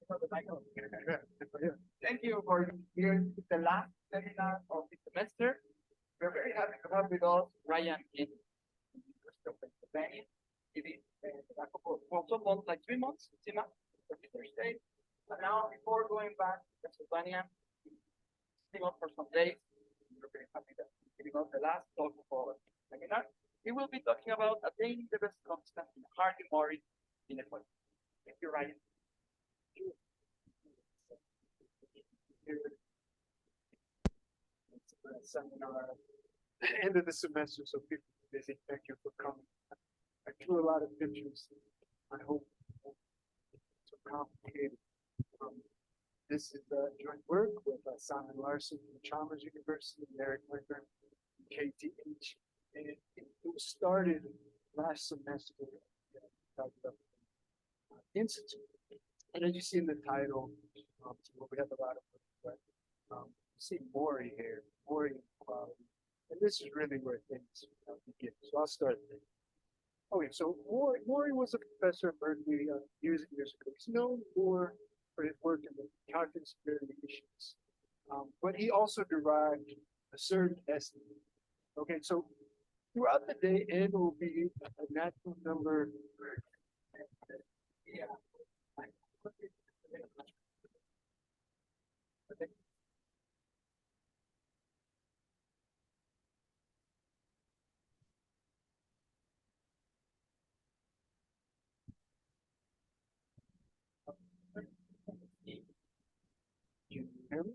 Thank you for here. The last seminar of the semester. We're very happy to have with us Ryan in the University of Pennsylvania. It is a couple, well, some months, like 3 months, Sima, for Thursday. And now, before going back to Pennsylvania, stay up for some days. We're very happy that he's giving us the last talk of our seminar. He will be talking about attaining the best constant in Hardy-Morrey inequality. Thank you, Ryan. Seminar end of the semester, so people are busy. Thank you for coming. I drew a lot of pictures. I hope it's so complicated. This is joint work with Simon Larson from Chalmers University and Erik Lindgren from KTH. And it was started last semester Institute. And as you see in the title, we have a lot of work, but you see Morrey here, Morrey inequality. And this is really where things begin. So I'll start there. Okay, so Morrey was a professor at Berkeley years and years ago. He's known for his work in the calculus variations, but he also derived a certain estimate. Okay, so throughout the day, n will be a natural number. Yeah. You hear me?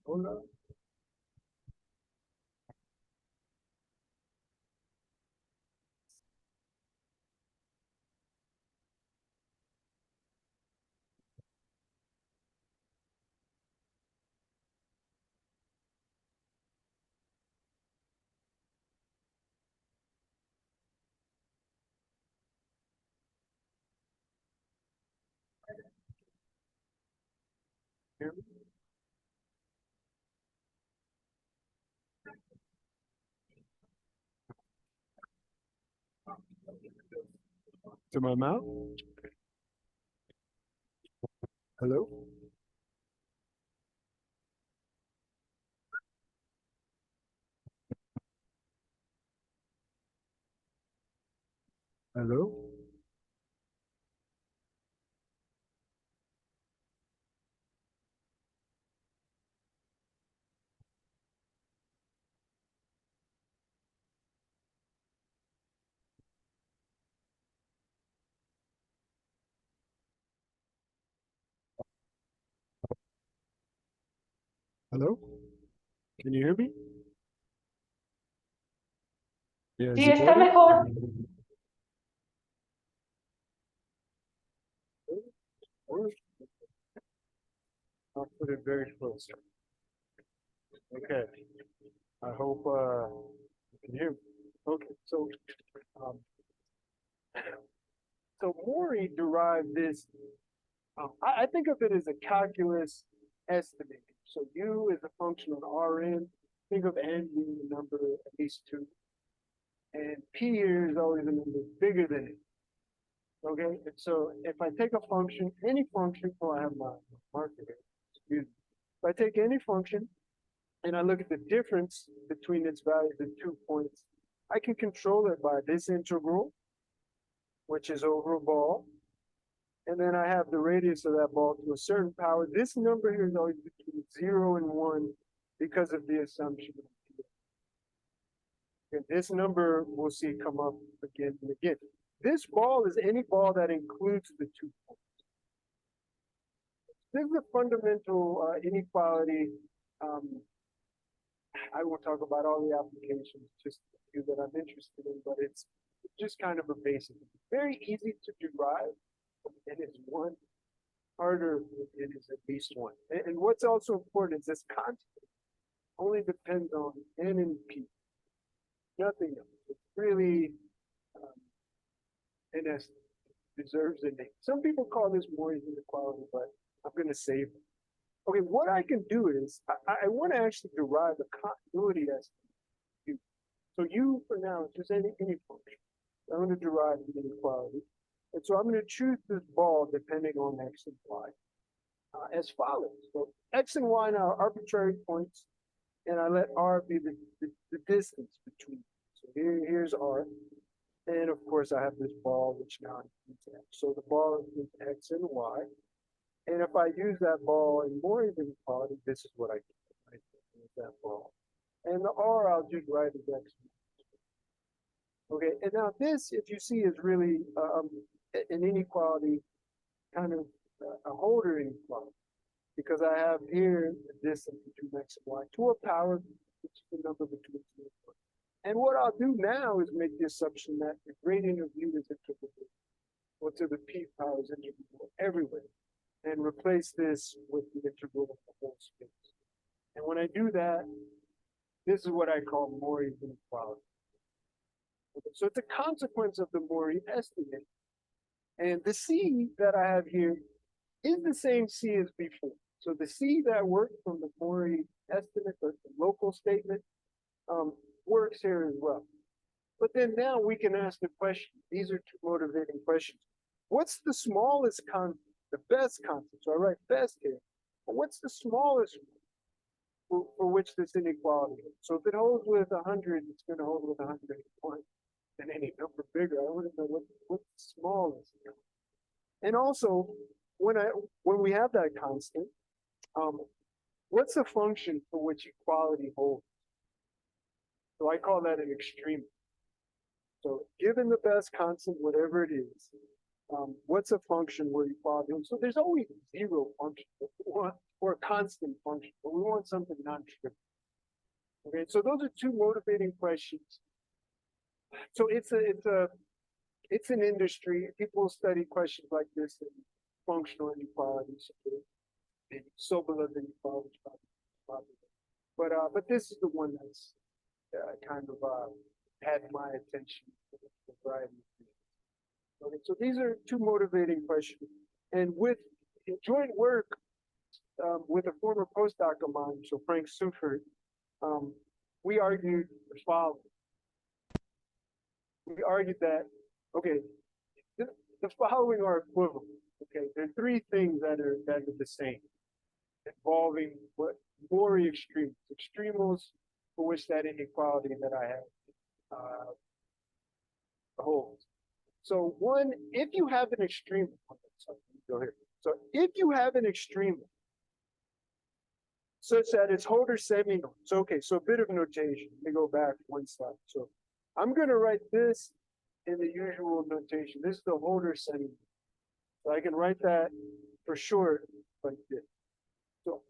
Hold on. Hear me? To my mouth? Hello? Hello? Hello? Can you hear me? Yeah, Sí, está mejor. I'll put it very close. Okay. I hope you can hear me. Okay, um, so Morrey derived this. I think of it as a calculus estimate. So U is a function of Rn. Think of n being the number at least 2. And P here is always a number bigger than it. Okay, and so if I take a function, any function, oh, I have my marker here, excuse me. If I take any function and I look at the difference between its values at 2 points, I can control it by this integral, which is over a ball. And then I have the radius of that ball to a certain power. This number here is always between 0 and 1 because of the assumption. And this number we'll see come up again and again. This ball is any ball that includes the 2 points. This is a fundamental inequality. I won't talk about all the applications, just a few that I'm interested in, but it's just kind of a basic. Very easy to derive, and it's one. Harder, it is at least one. And what's also important is this constant only depends on n and p. Nothing else. It's really, in essence, deserves a name. Some people call this Morrey's inequality, but I'm going to save it. Okay, what I can do is I want to actually derive a continuity estimate. So U for now is just any function. I'm going to derive the inequality. And so I'm going to choose this ball depending on X and Y as follows. So X and Y now are arbitrary points, and I let R be the distance between. So here's R. And of course, I have this ball, which now includes X. So the ball includes X and Y. And if I use that ball in Morrey's inequality, this is what I get, right? With that ball. And the R, I'll just write as X. Okay, and now this, if you see, is really an inequality, kind of a Hölder inequality, because I have here the distance between X and Y to a power, which is the number between 2 and 4. And what I'll do now is make the assumption that the gradient of U is integral, or to the P power is integral everywhere, and replace this with the integral of the whole space. And when I do that, this is what I call Morrey's inequality. Okay, so it's a consequence of the Morrey estimate. And the C that I have here is the same C as before. So the C that worked from the Morrey estimate, the local statement, works here as well. But then now we can ask the question, these are two motivating questions. What's the smallest constant, the best constant? So I write best here. But what's the smallest for which this inequality is? So if it holds with 100, it's going to hold with 101. And any number bigger, I wouldn't know what's the smallest. And also, when we have that constant, what's the function for which equality holds? So I call that an extreme. So given the best constant, whatever it is, what's a function where equality holds? So there's always zero function, or a constant function, but we want something non-trivial. Okay, so those are two motivating questions. So it's an industry. People study questions like this in functional inequalities, maybe Sobolev inequality, but this is the one that's kind of had my attention for a variety of reasons. Okay, so these are two motivating questions, and with joint work with a former postdoc of mine, so Frank Sufert, we argued the following. We argued that, okay, the following are equivalent. Okay, there are three things that are the same, involving what Morrey extremals for which that inequality that I have holds. So one, if you have an extremal, go here. So if you have an extremal such that it's Hölder semi-norm. So okay, so a bit of notation. Let me go back one slide. So I'm going to write this in the usual notation. This is the Hölder semi-norm. So I can write that for short like this. So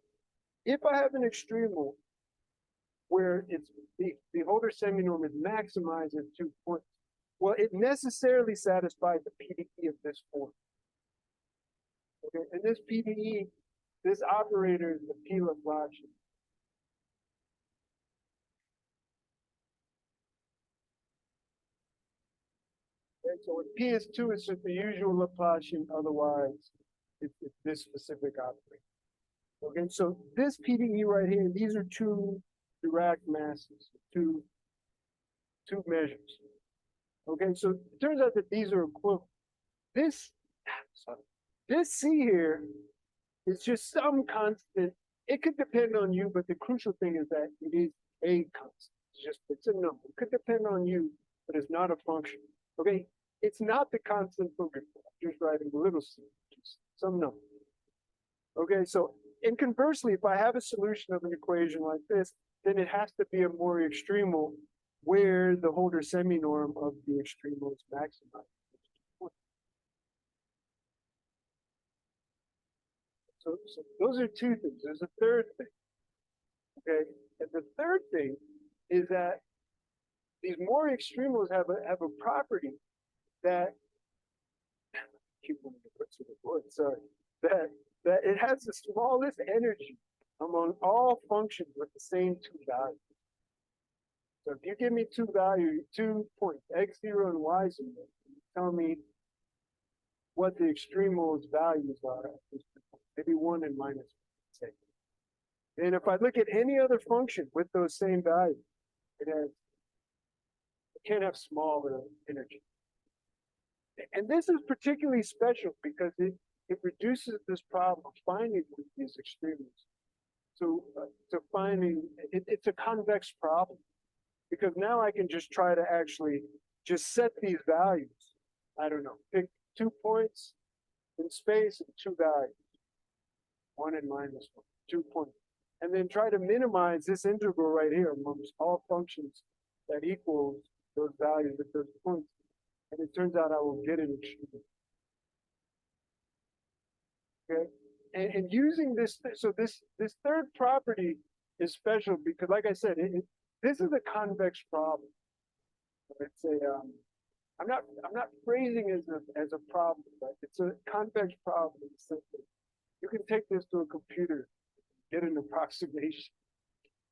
if I have an extremal where it's the Hölder semi-norm is maximized at 2 points, well, it necessarily satisfies the PDE of this form. Okay, and this PDE, this operator is the P Laplacian. Okay, so if P is 2, it's just the usual Laplacian, otherwise it's this specific operator. Okay, so this PDE right here, these are two Dirac masses, two measures. Okay, so it turns out that these are equivalent. This C here is just some constant. It could depend on you, but the crucial thing is that it is a constant. It's a number. It could depend on you, but it's not a function. Okay, it's not the constant for before. I'm just writing a little c, just some number. Okay, so and conversely, if I have a solution of an equation like this, then it has to be a Morrey extremal where the Hölder semi-norm of the extremal is maximized. So those are two things. There's a third thing. Okay, and the third thing is that these Morrey extremals have a property that that it has the smallest energy among all functions with the same two values. So if you give me 2 points, x0 and y0, you tell me what the extremals values are at this point. Maybe 1 and minus 1, say. And if I look at any other function with those same values, it can't have smaller energy. And this is particularly special because it reduces this problem of finding these extremes. So to finding, it's a convex problem because now I can just try to actually just set these values. I don't know, pick 2 points in space and 2 values, 1 and minus 1, 2 points. And then try to minimize this integral right here amongst all functions that equals those values at those points. And it turns out I will get an extreme. Okay, and using this, so this third property is special because, like I said, this is a convex problem. It's a I'm not phrasing it as a problem, but it's a convex problem. You can take this to a computer, get an approximation,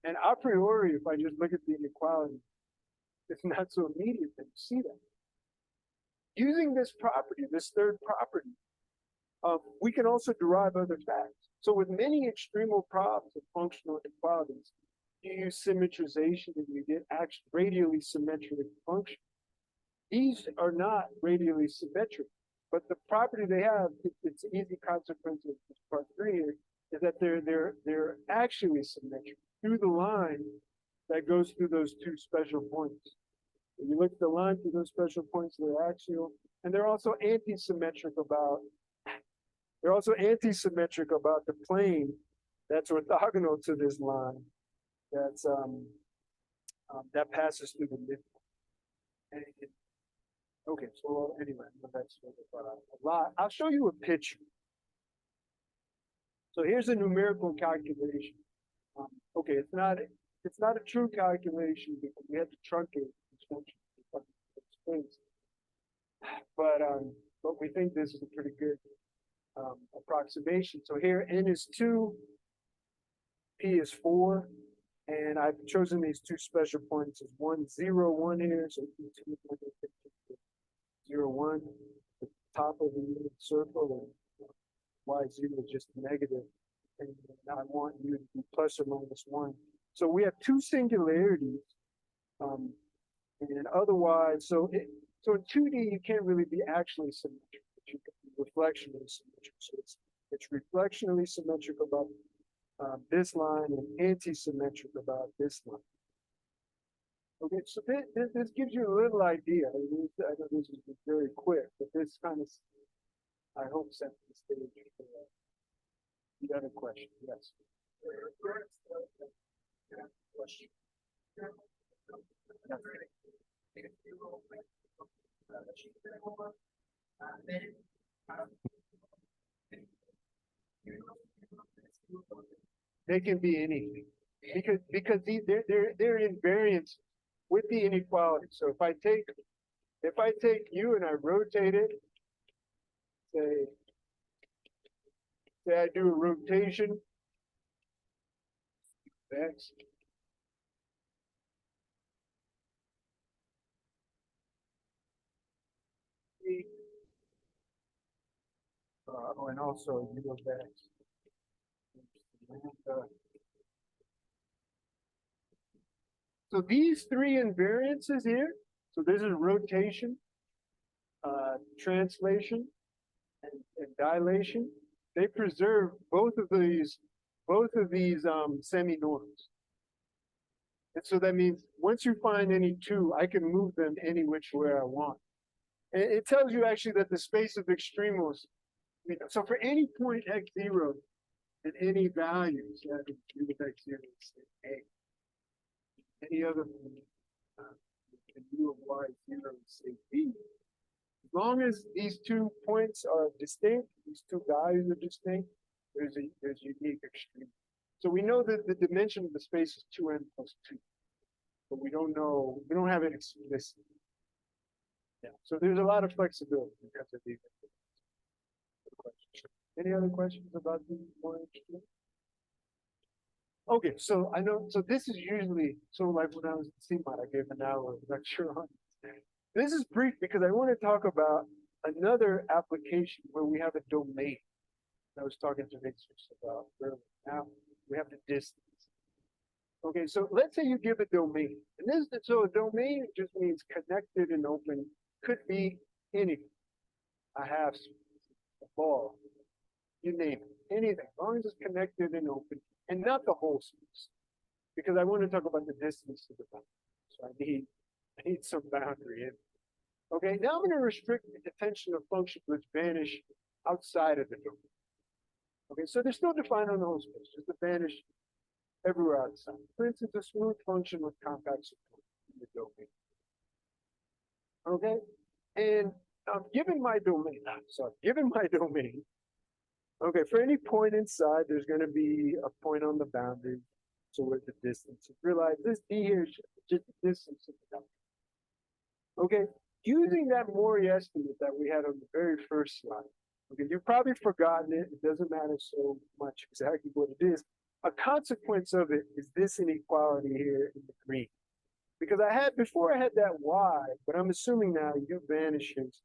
and a priori, if I just look at the inequality, it's not so immediate that you see that. Using this property, this third property, we can also derive other facts. So with many extremal problems of functional inequalities, you use symmetrization and you get radially symmetric functions. These are not radially symmetric, but the property they have, it's an easy consequence of part 3 here, is that they're actually symmetric through the line that goes through those 2 special points. When you look at the line through those special points, they're axial, and they're also anti-symmetric about the plane that's orthogonal to this line that's that passes through the midpoint. Okay, so anyway, that's a lot. I'll show you a picture. So here's a numerical calculation. Okay, it's not a true calculation because we had to truncate this function to space. But we think this is a pretty good approximation. So here n is 2, p is 4, and I've chosen these 2 special points as 1, 0, 1 here, so 2, 0, 1, the top of the unit circle, and y0 is just negative, and I want you to be plus or minus 1. So we have 2 singularities, and otherwise, so in 2D, you can't really be actually symmetric, but you can be reflectionally symmetric. So it's reflectionally symmetric about this line and anti-symmetric about this line. Okay, so this gives you a little idea. I know this is very quick, but this kind of, I hope, sets the stage for the other question. Yes. Question. They can be anything because they're invariants with the inequality. So if I take you and I rotate it, say I do a rotation X. And also U of X. So these 3 invariances here, so this is rotation, translation, and dilation. They preserve both of these semi-norms. And so that means once you find any 2, I can move them any which way I want. And it tells you actually that the space of extremals, so for any point x0 and any values, that u of x0 is A. Any other and u of y0 is say B. As long as these 2 points are distinct, these 2 values are distinct, there's unique extreme. So we know that the dimension of the space is 2n plus 2, but we don't have it explicit. Yeah. So there's a lot of flexibility because of these. Any other questions about the more extreme? Okay, so I know, so this is usually, so like when I was at CMOT, I gave an hour lecture on it. This is brief because I want to talk about another application where we have a domain. I was talking to Victor about earlier. Now, We have the distance. Okay, so let's say you give a domain. And so a domain just means connected and open. Could be anything. A half space, a ball, you name it, anything, as long as it's connected and open, and not the whole space. Because I want to talk about the distance to the boundary. So I need some boundary in. Okay, now I'm going to restrict the detention of functions which vanish outside of the domain. Okay, so they're still defined on the whole space, just to vanish everywhere outside. For instance, a smooth function with compact support in the domain. Okay, and given my domain, okay, for any point inside, there's going to be a point on the boundary. So where's the distance? You realize this D here is just the distance of the boundary. Okay, using that Morrey estimate that we had on the very first slide. Okay, you've probably forgotten it. It doesn't matter so much exactly what it is. A consequence of it is this inequality here in the green. Because before I had that Y, but I'm assuming now U vanishes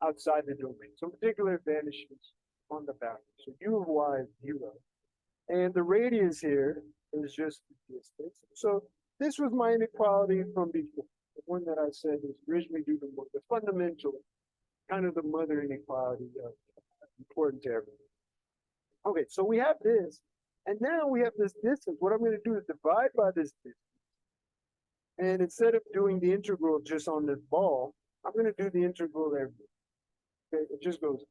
outside the domain. So in particular, it vanishes on the boundary. So U of Y is 0. And the radius here is just the distance. So this was my inequality from before. The one that I said is originally due to the fundamental, kind of the mother inequality important to everything. Okay, so we have this. And now we have this distance. What I'm going to do is divide by this distance. And instead of doing the integral just on this ball, I'm going to do the integral everywhere. Okay, it just goes.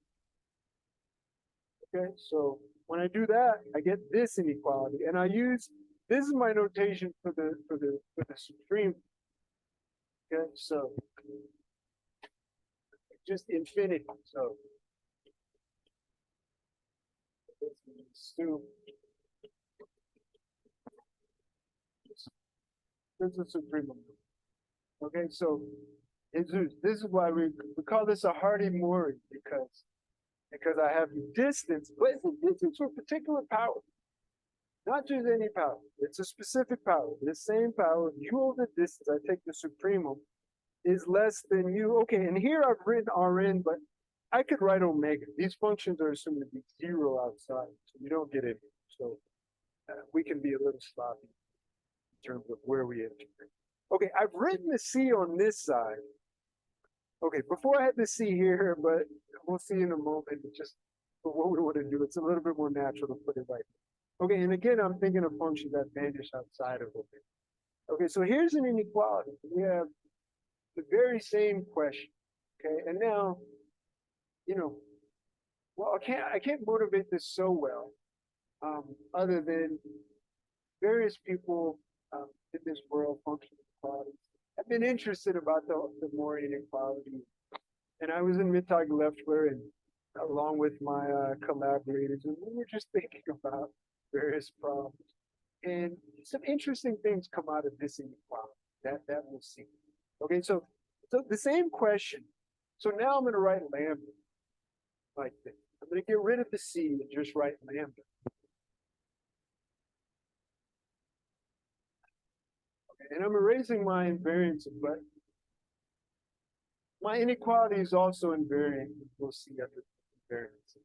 Okay, so when I do that, I get this inequality, and this is my notation for the supreme. Okay, so just infinity. So this is supreme. Okay, so this is why we call this a Hardy-Morrey because I have the distance, but it's a distance for a particular power, not just any power. It's a specific power. The same power, U over the distance, I take the supremum, is less than U. Okay, and here I've written Rn, but I could write omega. These functions are assumed to be 0 outside, so you don't get it. So we can be a little sloppy in terms of where we integrate. Okay, I've written the C on this side. Okay, before I had the C here, but we'll see in a moment, just for what we want to do. It's a little bit more natural to put it right. Okay, and again, I'm thinking of functions that vanish outside of omega. Okay, so here's an inequality. We have the very same question. Okay, and now, well, I can't motivate this so well, other than various people in this world, functional inequalities, have been interested about the Morrey inequality. And I was in Mittag Leftware and along with my collaborators, and we were just thinking about various problems. And some interesting things come out of this inequality that we'll see. Okay, so the same question. So now I'm going to write lambda like this. I'm going to get rid of the C and just write lambda. Okay, and I'm erasing my invariance, but my inequality is also invariant. We'll see after invariance.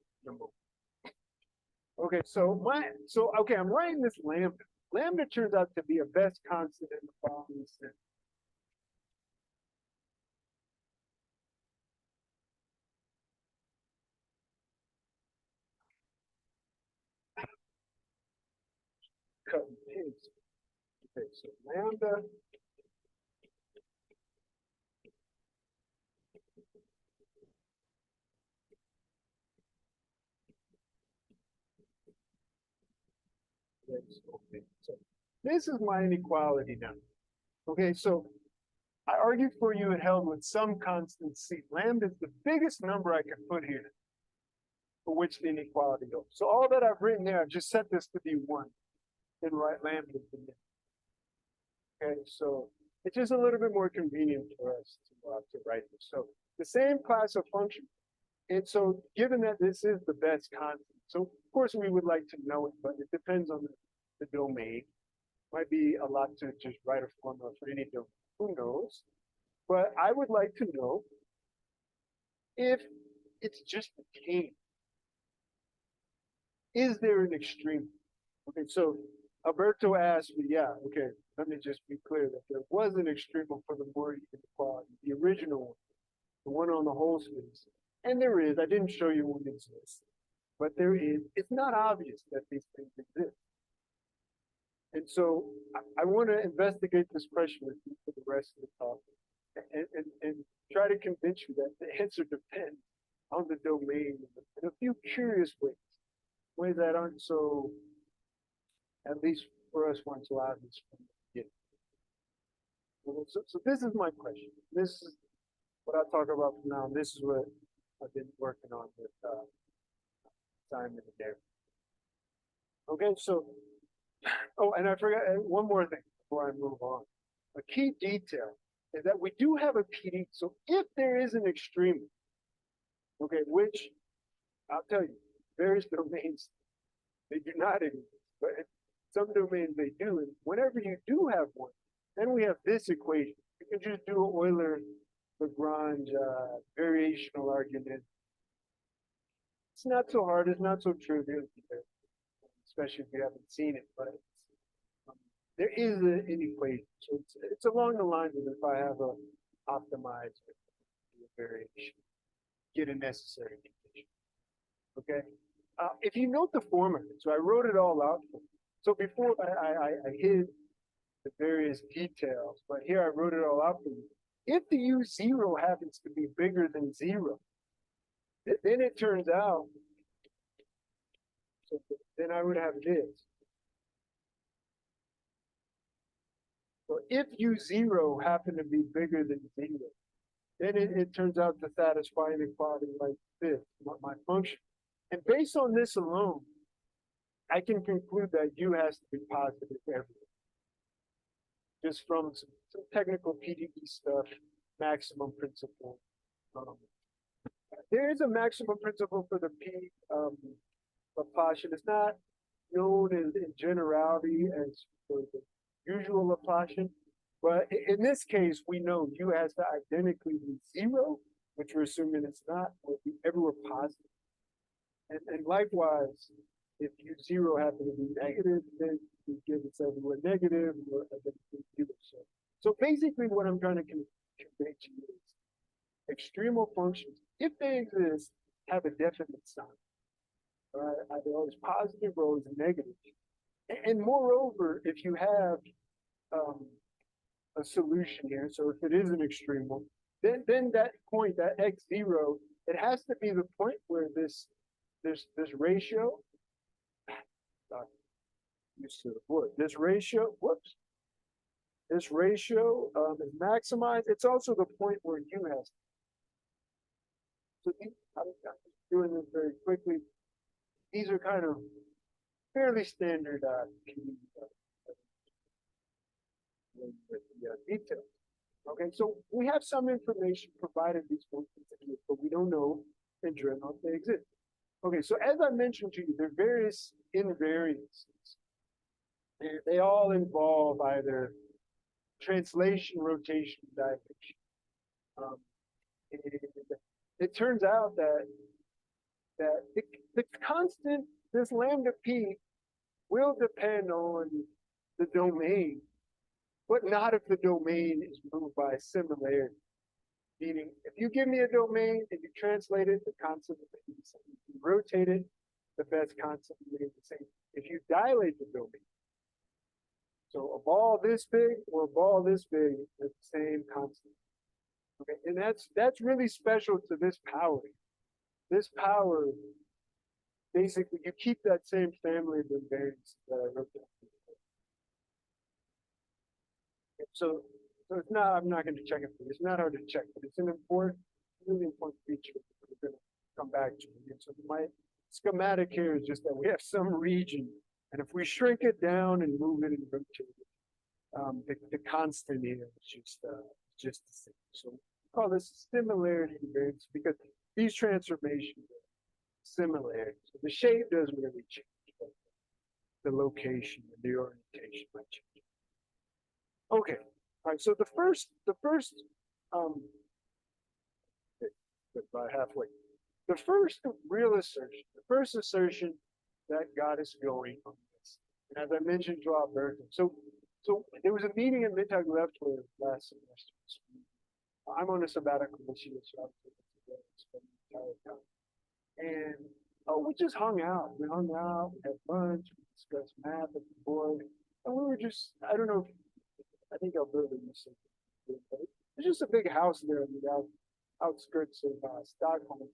Okay, okay, I'm writing this lambda. Lambda turns out to be a best constant in the following sense. Cut and paste. Okay, so lambda okay. So this is my inequality now. Okay, so I argued for you it held with some constant C. Lambda is the biggest number I can put here for which the inequality goes. So all that I've written there, I've just set this to be 1 and write lambda to me. Okay, so it's just a little bit more convenient for us to write this. So the same class of function. And so given that this is the best constant, so of course we would like to know it, but it depends on the domain. Might be a lot to just write a formula for any domain. Who knows? But I would like to know if it's just a game. Is there an extreme? Okay, so Alberto asked me, yeah, okay, let me just be clear that there was an extremal for the Morrey inequality, the original one, the one on the whole space. And there is, I didn't show you one exists, but there is, it's not obvious that these things exist. And so I want to investigate this question with you for the rest of the talk and try to convince you that the answer depends on the domain in a few curious ways that aren't so, at least for us, weren't so obvious from the beginning. So this is my question. This is what I'll talk about from now. And this is what I've been working on with Simon and Erik. Okay, so, oh, and I forgot one more thing before I move on. A key detail is that we do have a PD. So if there is an extreme, okay, which I'll tell you, various domains, they do not exist, but in some domains they do. And whenever you do have one, then we have this equation. You can just do an Euler-Lagrange variational argument. It's not so hard. It's not so trivial either, especially if you haven't seen it. But there is an equation, so it's along the lines of if I have a optimized variation, get a necessary condition. Okay. If you note the format, so I wrote it all out for you. So before I hid the various details, but here I wrote it all out for you. If the U0 happens to be bigger than 0, then it turns out, so then I would have this. So if U0 happen to be bigger than 0, then it turns out to satisfy inequality like this, my function. And based on this alone, I can conclude that U has to be positive everywhere. Just from some technical PDE stuff, maximum principle. There is a maximum principle for the P Laplacian. It's not known in generality as for the usual Laplacian, but in this case, we know U has to identically be 0, which we're assuming it's not, will be everywhere positive. And likewise, if U0 happen to be negative, then you give it's everywhere negative, or so basically what I'm trying to convey to you is extremal functions, if they exist, have a definite sign. Right? Either always positive or always negative. And moreover, if you have a solution here, so if it is an extremal, then that point, that x0, it has to be the point where this ratio, this ratio, this ratio is maximized. It's also the point where U has. So I'm doing this very quickly. These are kind of fairly standard details. Okay, so we have some information provided these functions exist, but we don't know in general if they exist. Okay, so as I mentioned to you, there are various invariances. They all involve either translation, rotation, dilation. It turns out that the constant, this lambda p, will depend on the domain, but not if the domain is moved by similarity. Meaning, if you give me a domain and you translate it, the constant will be the same. If you rotate it, the best constant will be the same. If you dilate the domain, so a ball this big or a ball this big, it's the same constant. Okay, and that's really special to this power. This power, basically, you keep that same family of invariants that I wrote down. So it's not, I'm not going to check it for you. It's not hard to check, but it's an important, really important feature that we're going to come back to. And so my schematic here is just that we have some region, and if we shrink it down and move it and rotate it, the constant here is just the same. So we call this similarity invariance because these transformations are similarity. So the shape doesn't really change, but the location and the orientation might change. Okay, all right. So the first, about halfway. The first real assertion, the first assertion that got us going on this And as I mentioned, draw a Bergen. So there was a meeting in Mittag Lefler last semester. I'm on a sabbatical this year, so I'll spend the entire time. And we just hung out. We hung out, we had lunch, we discussed math at the board, and we were just, I don't know, I think Alberta used to. It's just a big house there in the outskirts of Stockholm,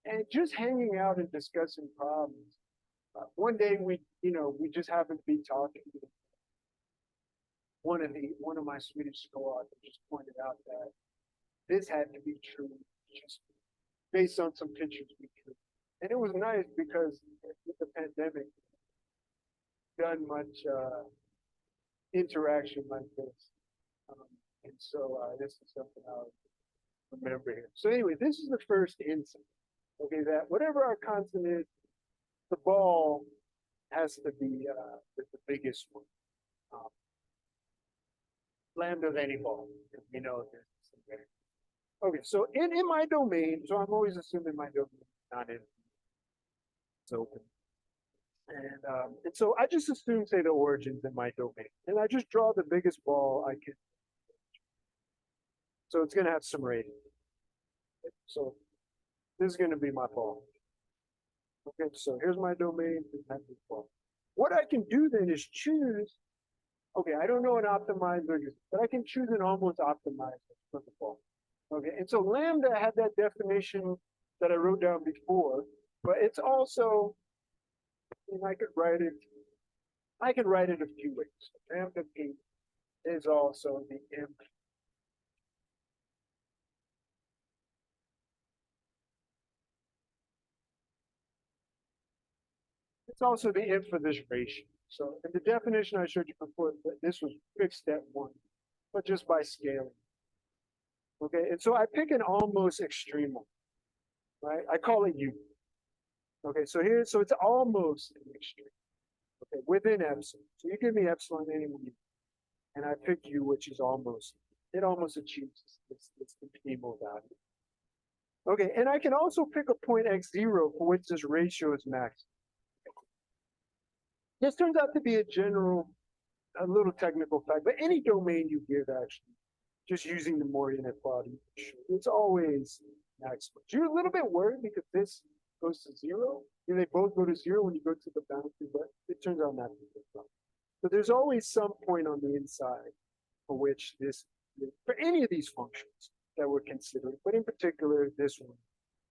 and just hanging out and discussing problems. One day we just happened to be talking. One of my Swedish co-authors just pointed out that this had to be true, just based on some pictures we drew. And it was nice because with the pandemic, done much interaction like this. And so this is something I'll remember here. So anyway, this is the first insight. Okay, that whatever our constant is, the ball has to be the biggest one. Lambda of any ball. You know this. Okay, so in my domain, so I'm always assuming my domain is not in. It's open. And so I just assume, say, the origins in my domain. And I just draw the biggest ball I can. So it's going to have some rating. So this is going to be my ball. Okay, so here's my domain. This ball. What I can do then is choose. Okay, I don't know an optimizer, but I can choose an almost optimizer for the ball. Okay, and so lambda had that definition that I wrote down before, but it's also, and I could write it a few ways. Lambda P is also the imp. It's also the imp for this ratio. So in the definition I showed you before, this was fixed at 1, but just by scaling. Okay, and so I pick an almost extremal, right? I call it U. Okay, so it's almost an extreme. Okay, within epsilon. So you give me epsilon anywhere, and I pick U, which is almost, it almost achieves this extremal value. Okay, and I can also pick a point x0 for which this ratio is max. This turns out to be a little technical fact, but any domain you give actually, just using the Morrey inequality, it's always maximum. You're a little bit worried because this goes to 0. And they both go to 0 when you go to the boundary, but it turns out not to be a problem. So there's always some point on the inside for which for any of these functions that we're considering, but in particular, this one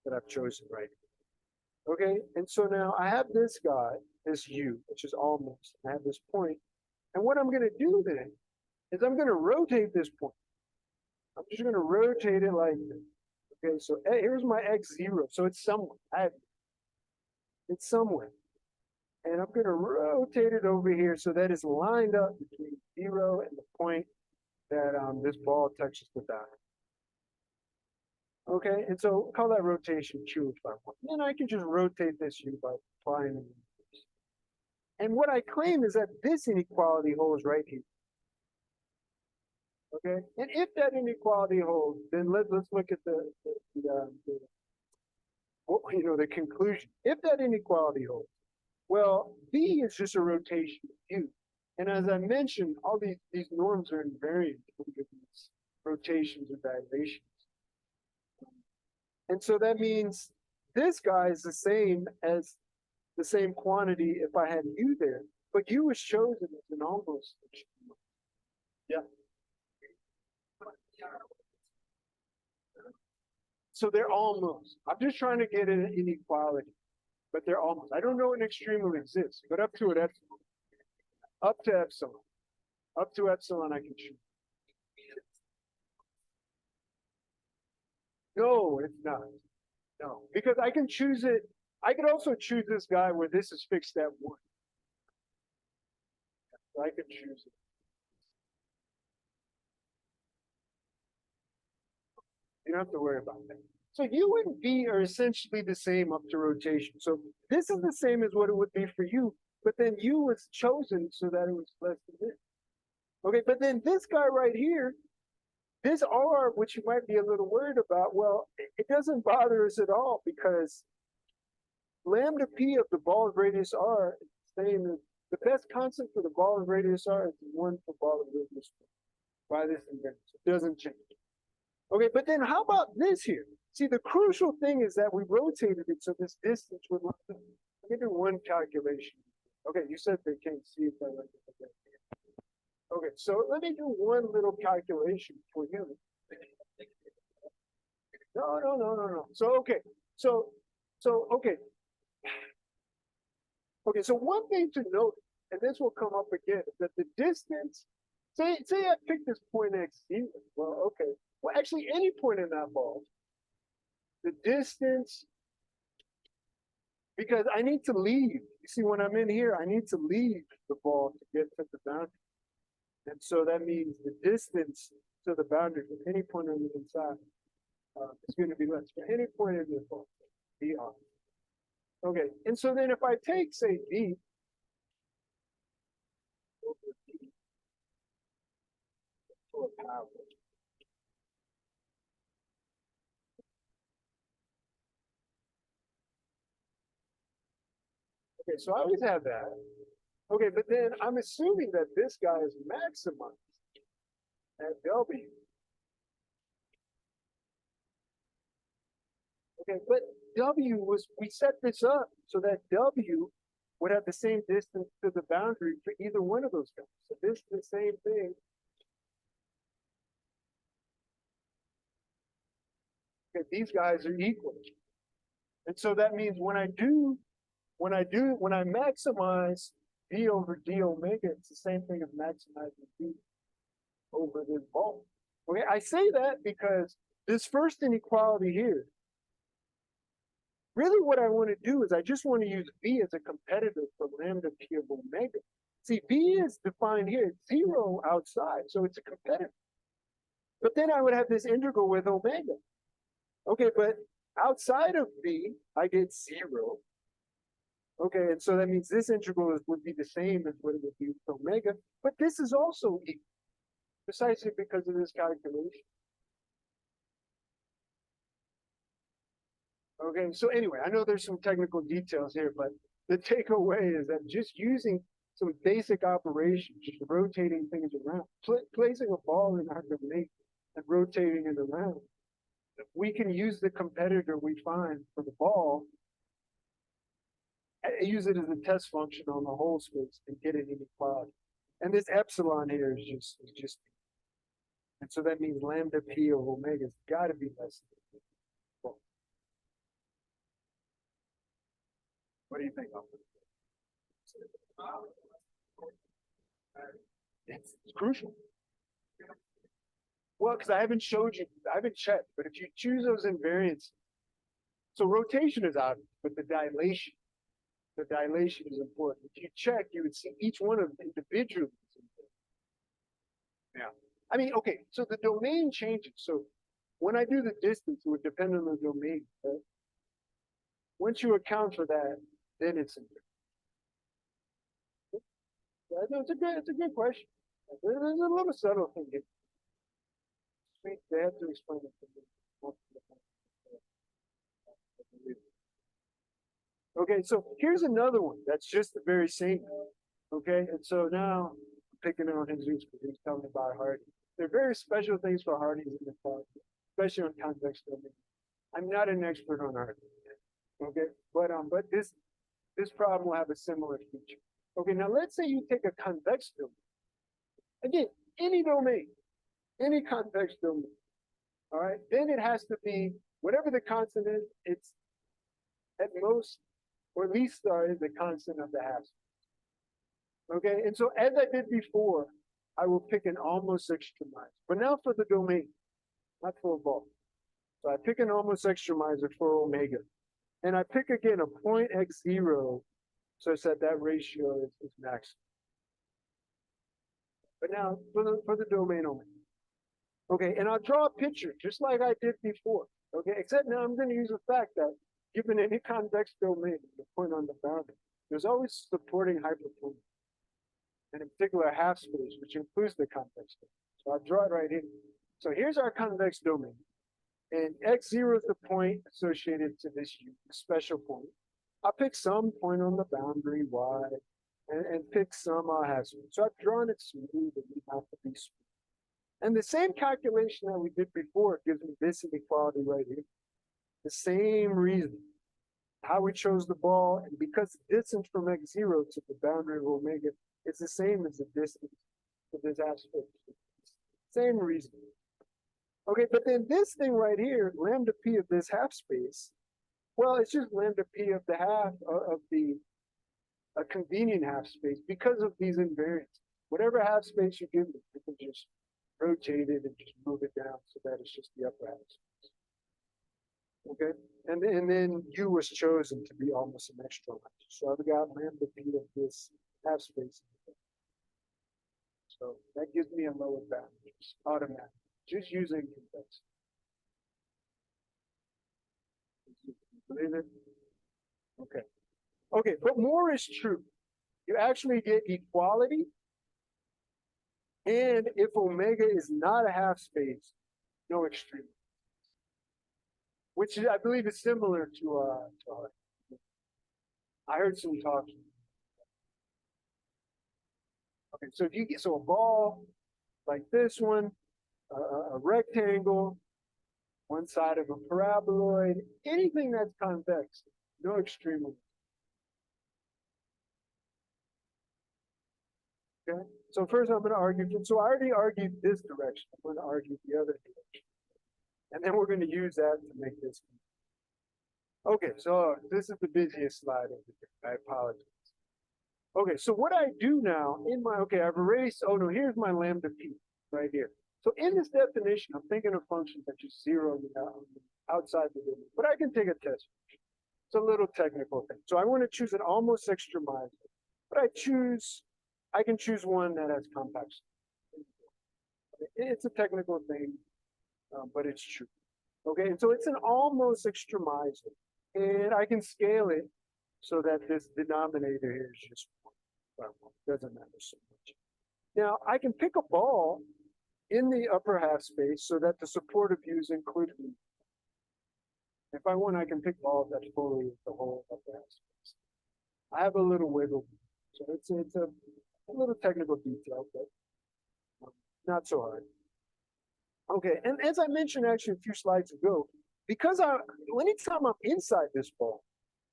that I've chosen right here. Okay, and so now I have this guy, this U, which is almost, I have this point. And what I'm going to do then is I'm going to rotate this point. I'm just going to rotate it like this. Okay, so here's my x0. So it's somewhere. It's somewhere. And I'm going to rotate it over here so that it's lined up between 0 and the point that this ball touches the dial. Okay, and so call that rotation Q if I want. Then I can just rotate this U by applying it. And what I claim is that this inequality holds right here. Okay, and if that inequality holds, then let's look at the conclusion. If that inequality holds, well, B is just a rotation of U. And as I mentioned, all these norms are invariant with these rotations or dilations. And so that means this guy is the same as the same quantity if I had U there, but U was chosen as an almost. Yeah. So they're almost. I'm just trying to get an inequality, but they're almost. I don't know an extremal exists, but up to epsilon. Up to epsilon. Up to epsilon I can choose. No, it's not. No, because I can choose it. I could also choose this guy where this is fixed at 1. So I could choose it. You don't have to worry about that. So U and V are essentially the same up to rotation. So this is the same as what it would be for U, but then U was chosen so that it was less than this. Okay, but then this guy right here, this R, which you might be a little worried about, well, it doesn't bother us at all because lambda P of the ball's radius R is the same as The best constant for the ball of radius r is 1 for ball of radius by this invariance. It doesn't change. Okay, but then how about this here? See, the crucial thing is that we rotated it so this distance would line up. Let me do one calculation. Okay, you said they can't see if I like it. Okay, so let me do one little calculation for you. No. So, okay, okay. Okay, so one thing to note, and this will come up again, is that the distance, say I pick this point x0. Well, okay. Well, actually, any point in that ball, the distance, because I need to leave. You see, when I'm in here, I need to leave the ball to get to the boundary. And so that means the distance to the boundary from any point on the inside is going to be less for any point in the ball, dr. Okay, and so then if I take, say, d over d to a power, okay, so I always have that. Okay, but then I'm assuming that this guy is maximized at W. Okay, but W was, we set this up so that W would have the same distance to the boundary for either one of those guys. So this is the same thing. Okay, these guys are equal. And so that means when I maximize d over d omega, it's the same thing as maximizing d over this ball. Okay, I say that because this first inequality here, really what I want to do is I just want to use b as a competitor for lambda p of omega. See, b is defined here, it's 0 outside, so it's a competitor. But then I would have this integral with omega. Okay, but outside of b, I get 0. Okay, and so that means this integral would be the same as what it would be with omega, but this is also equal, precisely because of this calculation. Okay, so anyway, I know there's some technical details here, but the takeaway is that just using some basic operations, just rotating things around, placing a ball in our domain and rotating it around, we can use the competitor we find for the ball, use it as a test function on the whole space and get an inequality. And this epsilon here is just, and so that means lambda p of omega has got to be less than 4. What do you think? It's crucial. Well, because I haven't showed you, I haven't checked, but if you choose those invariants, so rotation is obvious, but the dilation is important. If you check, you would see each one of them individually. Yeah. I mean, okay, so the domain changes. So when I do the distance, it would depend on the domain. Right? Once you account for that, then it's in there. It's a good question. There's a little subtle thing here. They have to explain it to me. Okay, so here's another one that's just the very same. Okay, and so now I'm picking on Jesus because he's telling me about Hardy. There are very special things for Hardy's in the talk, especially on convex domain. I'm not an expert on Hardy. Okay, but this problem will have a similar feature. Okay, now let's say you take a convex domain. Again, any domain, any convex domain. All right, then it has to be whatever the constant is, it's at most or at least is the constant of the half. Okay, and so as I did before, I will pick an almost extremizer. But now for the domain, not for a ball. So I pick an almost extremizer for omega. And I pick again a point x0 such that that ratio is maximum. But now for the domain omega. Okay, and I'll draw a picture just like I did before. Okay, except now I'm going to use the fact that given any convex domain, the point on the boundary, there's always supporting hyperplane, and in particular a half space, which includes the convex domain. So I'll draw it right here. So here's our convex domain, and x0 is the point associated to this special point. I'll pick some point on the boundary, y, and pick some half space. So I've drawn it smooth, and we have to be smooth. And the same calculation that we did before gives me this inequality right here. The same reason. How we chose the ball, and because the distance from x0 to the boundary of omega is the same as the distance to this half space. Same reason. Okay, but then this thing right here, lambda p of this half space, well, it's just lambda p of the half of the a convenient half space because of these invariants. Whatever half space you give me, you can just rotate it and just move it down so that it's just the upper half space. Okay, and then U was chosen to be almost an extra line. So I've got lambda p of this half space. So that gives me a lower bound, just automatic, just using convex. Believe it? Okay. Okay, but more is true. You actually get equality, and if omega is not a half space, no extreme. Which I believe is similar to I heard some talk. Okay, so if you get a ball like this one, a rectangle, one side of a paraboloid, anything that's convex, no extreme. Okay, so first I'm going to argue. So I already argued this direction. I'm going to argue the other direction, and then we're going to use that to make this. Okay, so this is the busiest slide over here. I apologize. Okay, so what I do now in my, okay, I've erased, oh no, here's my lambda p right here. So in this definition, I'm thinking of functions that just zero outside the limit, but I can take a test. It's a little technical thing. So I want to choose an almost extremizer, but I can choose one that has compact. It's a technical thing, but it's true. Okay, and so it's an almost extremizer, and I can scale it so that this denominator here is just one. Well, doesn't matter so much. Now I can pick a ball in the upper half space so that the supportive views included. If I want, I can pick balls that fully the whole upper half space. I have a little wiggle, so it's a little technical detail, but not so hard. Okay, and as I mentioned actually a few slides ago, because anytime I'm inside this ball,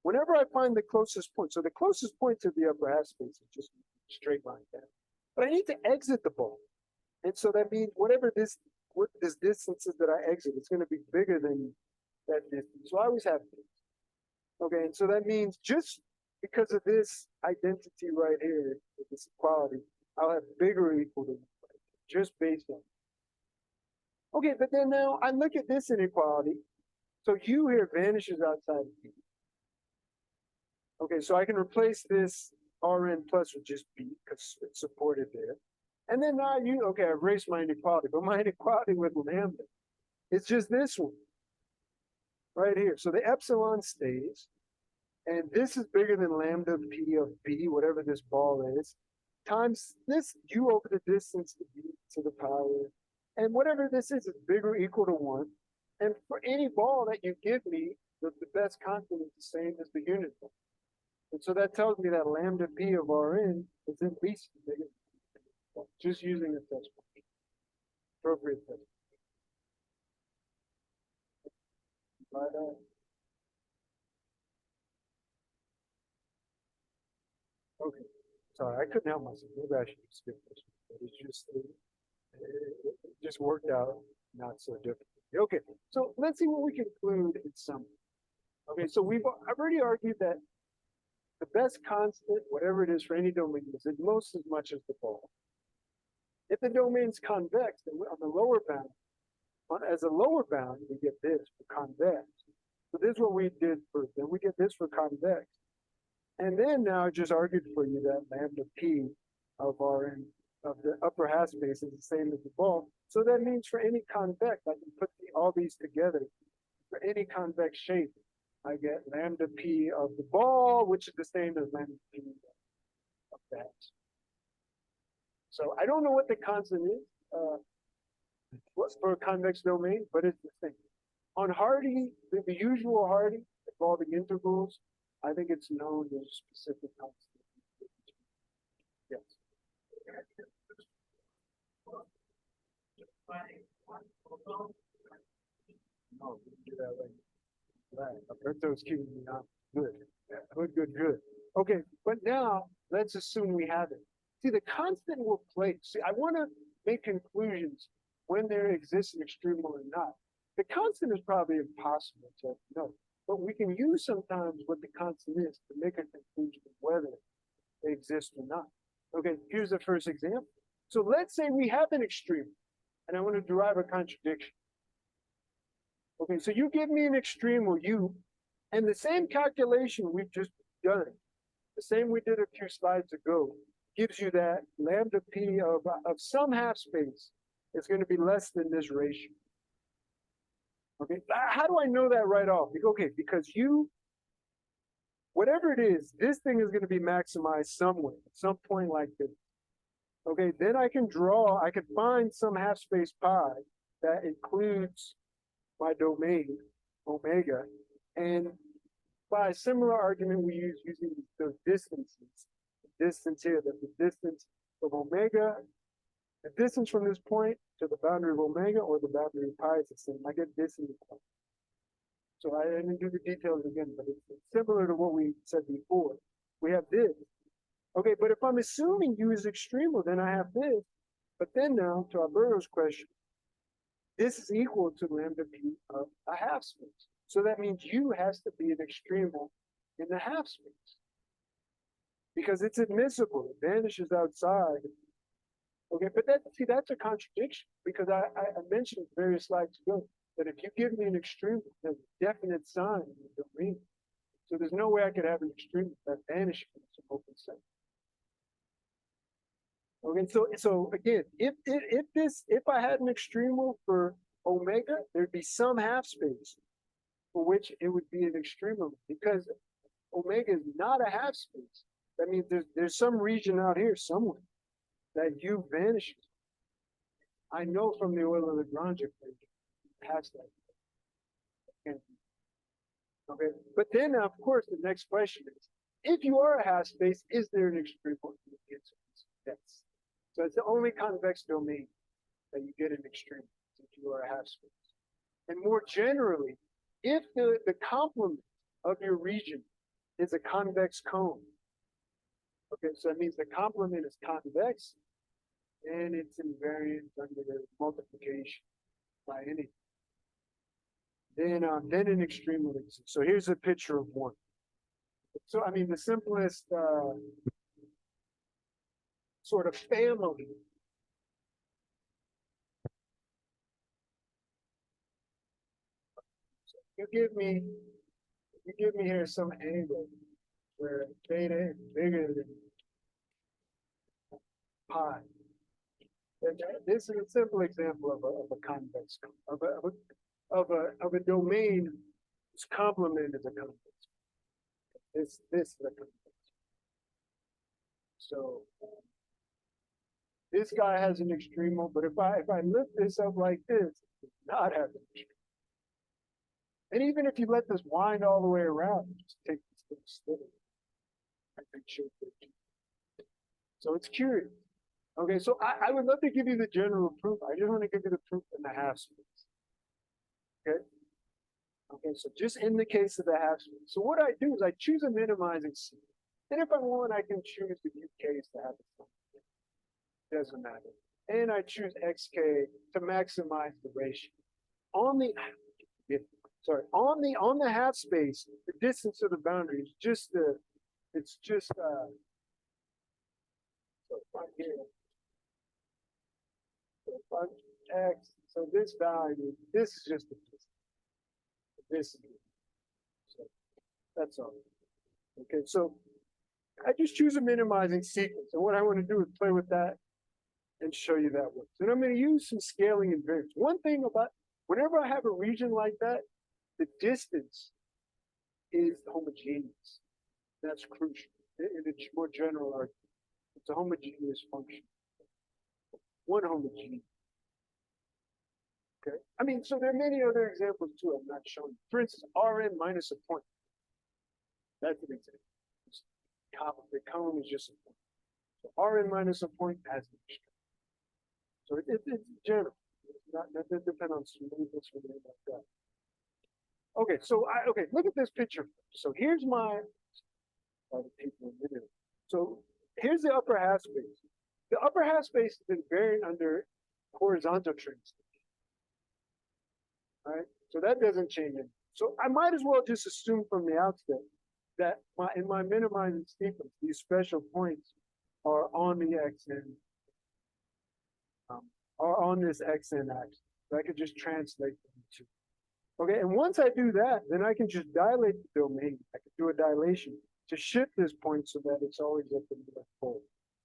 whenever I find the closest point, so the closest point to the upper half space is just a straight line down. But I need to exit the ball. And so that means what this distance is that I exit, it's going to be bigger than that distance. So I always have this. Okay, and so that means just because of this identity right here, this equality, I'll have bigger or equal to just based on. Okay, but then now I look at this inequality. So U here vanishes outside of B. Okay, so I can replace this Rn plus with just B because it's supported there. And then now okay, I've erased my inequality, but my inequality with lambda, it's just this one right here. So the epsilon stays, and this is bigger than lambda P of B, whatever this ball is, times this U over the distance to B to the power. And whatever this is bigger or equal to 1. And for any ball that you give me, the best constant is the same as the unit ball. And so that tells me that lambda P of Rn is at least bigger. Just using a test function. Appropriate test function. Okay. Sorry, I couldn't help myself. Maybe I should skip this one. But it just worked out not so difficult. Okay, so let's see what we conclude in summary. Okay, so I've already argued that the best constant, whatever it is for any domain, is most as much as the ball. If the domain's convex, then on the lower bound, as a lower bound, we get this for convex. So this is what we did first. Then we get this for convex. And then now I just argued for you that lambda P of Rn of the upper half space is the same as the ball. So that means for any convex, I can put all these together. For any convex shape, I get lambda P of the ball, which is the same as lambda P of that. So I don't know what the constant is what's for a convex domain, but it's the same. On Hardy, the usual Hardy involving integrals, I think it's known as a specific constant. Yes. No, we can do that later. Right. Alberto's keeping me on. Good. Good. Okay, but now let's assume we have it. See, the constant will play. See, I want to make conclusions when there exists an extremal or not. The constant is probably impossible to know, but we can use sometimes what the constant is to make a conclusion of whether they exist or not. Okay, here's the first example. So let's say we have an extremal, and I want to derive a contradiction. Okay, so you give me an extremal u, and the same calculation we've just done, the same we did a few slides ago, gives you that lambda p of some half space is going to be less than this ratio. Okay, how do I know that right off? Okay, because you, whatever it is, this thing is going to be maximized somewhere, at some point like this. Okay, then I can find some half space pi that includes my domain, omega, and by a similar argument we use using those distances. The distance here, that the distance of omega, the distance from this point to the boundary of omega or the boundary of pi is the same. I get this in the point. So I didn't do the details again, but it's similar to what we said before. We have this. Okay, but if I'm assuming u is extremal, then I have this. But then now, to Alberto's question, this is equal to lambda p of a half space. So that means u has to be an extremal in the half space. Because it's admissible, it vanishes outside. Okay, but that's a contradiction, because I mentioned various slides ago that if you give me an extremal, there's a definite sign in the domain. So there's no way I could have an extremal that vanishes from some open set. Okay, so again, if I had an extremal for omega, there'd be some half space for which it would be an extremal, because omega is not a half space. That means there's some region out here somewhere that u vanishes. I know from the Euler-Lagrange equation past that. Okay, but then of course the next question is, if you are a half space, is there an extremal? Yes. So it's the only convex domain that you get an extremal if you are a half space. And more generally, if the complement of your region is a convex cone, okay, so that means the complement is convex and it's invariant under the multiplication by anything. Then an extremal exists. So here's a picture of one. So I mean the simplest sort of family. So you give me here some angle where theta is bigger than pi. And this is a simple example of a convex of a domain whose complement is a convex. This is a convex. So this guy has an extremal, but if I lift this up like this, it does not have an extremal. And even if you let this wind all the way around, you just take this little sliver. I think show it. So it's curious. Okay, so I would love to give you the general proof. I just want to give you the proof in the half space. Okay. Okay, so just in the case of the half space. So what I do is I choose a minimizing C. And if I want, I can choose the UKs to have it. Doesn't matter. And I choose XK to maximize the ratio. On the half space, the distance of the boundary is just so right here. So if I'm X, so this value, this is just the distance. This, so that's all. Okay, so I just choose a minimizing sequence, and what I want to do is play with that and show you that works. And I'm going to use some scaling invariance. One thing about whenever I have a region like that, the distance is homogeneous. That's crucial. In a more general argument, it's a homogeneous function. One homogeneous. Okay. I mean, so there are many other examples too. I'm not showing. For instance, Rn minus a point. That's an example. The cone is just a point. So Rn minus a point has an extreme. So it's general. That doesn't depend on smoothness or anything like that. Okay, so okay, look at this picture. So here's my so here's the upper half space. The upper half space has been varied under horizontal translation. All right, so that doesn't change it. So I might as well just assume from the outset that in my minimizing sequence, these special points are on the xn, are on this xn axis. So I could just translate them to. Okay, and once I do that, then I can just dilate the domain. I can do a dilation to shift this point so that it's always at the north pole.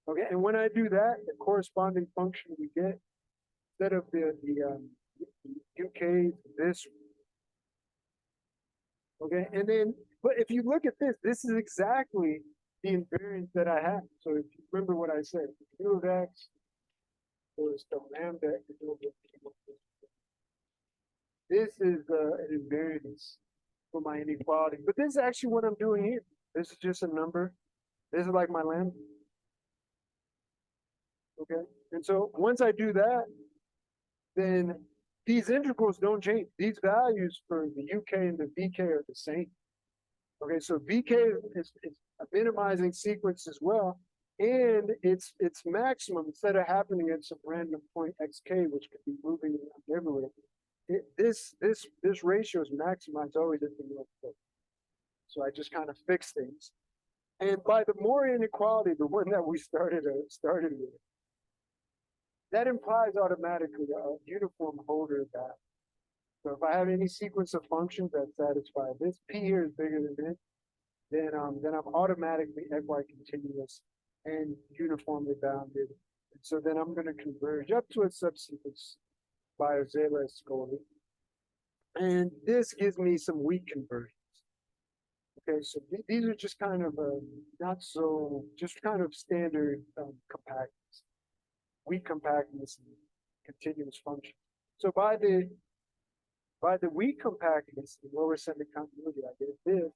Okay, and when I do that, the corresponding function we get, instead of the UK, this. Okay, and then, but if you look at this is exactly the invariant that I have. So if you remember what I said, u of x was the lambda. This is an invariance for my inequality. But this is actually what I'm doing here. This is just a number. This is like my lambda. Okay, and so once I do that, then these integrals don't change. These values for the UK and the VK are the same. Okay, so VK is a minimizing sequence as well, and its maximum, instead of happening at some random point xk, which could be moving around everywhere, this ratio is maximized always at the north pole. So I just kind of fix things. And by the Morrey inequality, the one that we started with, that implies automatically a uniform Hölder back. So if I have any sequence of functions that satisfy this, P here is bigger than this, then I'm automatically equicontinuous and uniformly bounded. And so then I'm going to converge up to a subsequence by Zela-Ascoli. And this gives me some weak conversions. Okay, so these are just kind of not so, just kind of standard compactness. Weak compactness and continuous function. So by the weak compactness, the lower semi-continuity, I get this,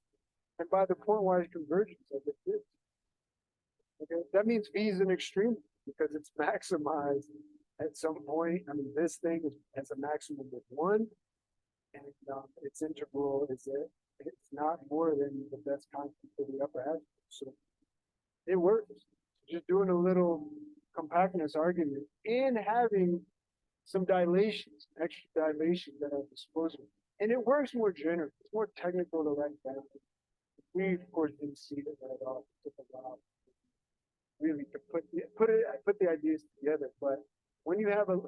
and by the pointwise convergence, I get this. Okay, that means V is an extreme because it's maximized at some point. I mean, this thing has a maximum of 1, and its integral is it's not more than the best constant for the upper half. So it works. Just doing a little compactness argument and having some dilations, extra dilations at our disposal. And it works more generally. It's more technical to write down. We, of course, didn't see it at all. It took a while really to put the ideas together. But when you have a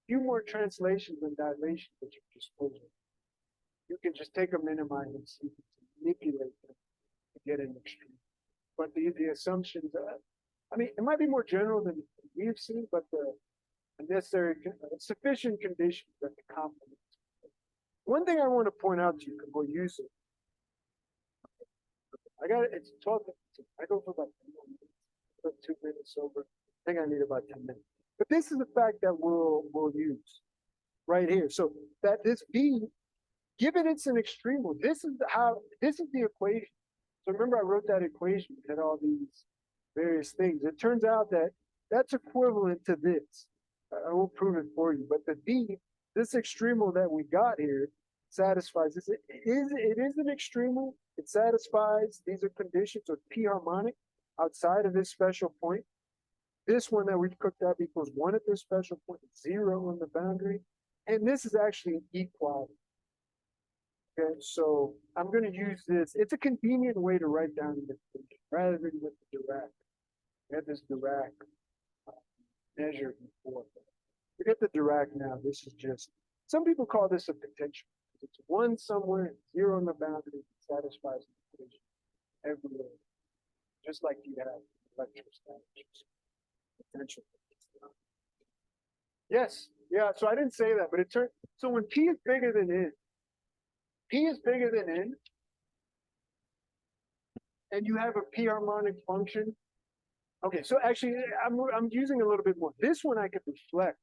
few more translations and dilations at your disposal, you can just take a minimizing sequence and manipulate them to get an extreme. But the assumptions, I mean, it might be more general than we've seen, but the necessary, sufficient conditions that the complement. One thing I want to point out to you, because we'll use it. I got it, it's 12 minutes. I go for about 2 minutes over. I think I need about 10 minutes. But this is the fact that we'll use right here. So that this B, given it's an extremal, this is the equation. So remember I wrote that equation, it had all these various things. It turns out that that's equivalent to this. I won't prove it for you, but the B, this extremal that we got here satisfies this. It is an extremal. It satisfies, these are conditions of P harmonic outside of this special point. This one that we've cooked up equals 1 at this special point, 0 on the boundary. And this is actually an equality. Okay, so I'm going to use this. It's a convenient way to write down the equation rather than with the Dirac. We had this Dirac measure before. Forget the Dirac now. This is just, some people call this a potential. It's 1 somewhere, 0 on the boundary, satisfies the equation everywhere. Just like you have electrostatics. Potential. Yes, yeah, so I didn't say that, but it turned, so when P is bigger than N, P is bigger than N, and you have a P harmonic function. Okay, so actually, I'm using a little bit more. This one I could reflect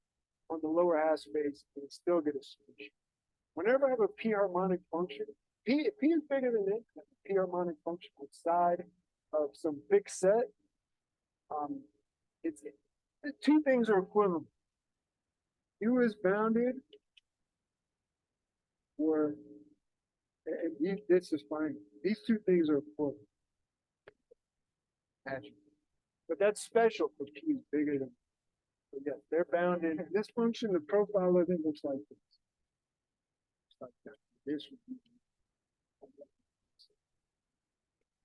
on the lower half space and still get a solution. Whenever I have a P harmonic function, P is bigger than N, P harmonic function outside of some fixed set. it's the two things are equivalent. U is bounded, or this is fine. These two things are equivalent. Actually. But that's special for P is bigger than. So yes, they're bounded. This function, the profile of it looks like this. Looks like that. This would be.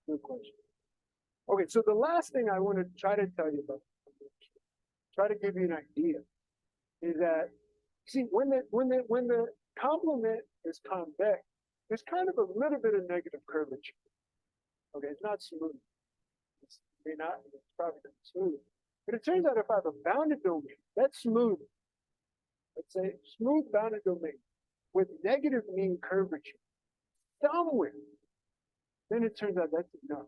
Good question. Okay, so the last thing I want to try to tell you about, try to give you an idea, is that see when the complement is convex, there's kind of a little bit of negative curvature. Okay, it's not smooth. It's probably not smooth. But it turns out if I have a bounded domain, that's smooth. Let's say smooth bounded domain with negative mean curvature somewhere, then it turns out that's enough.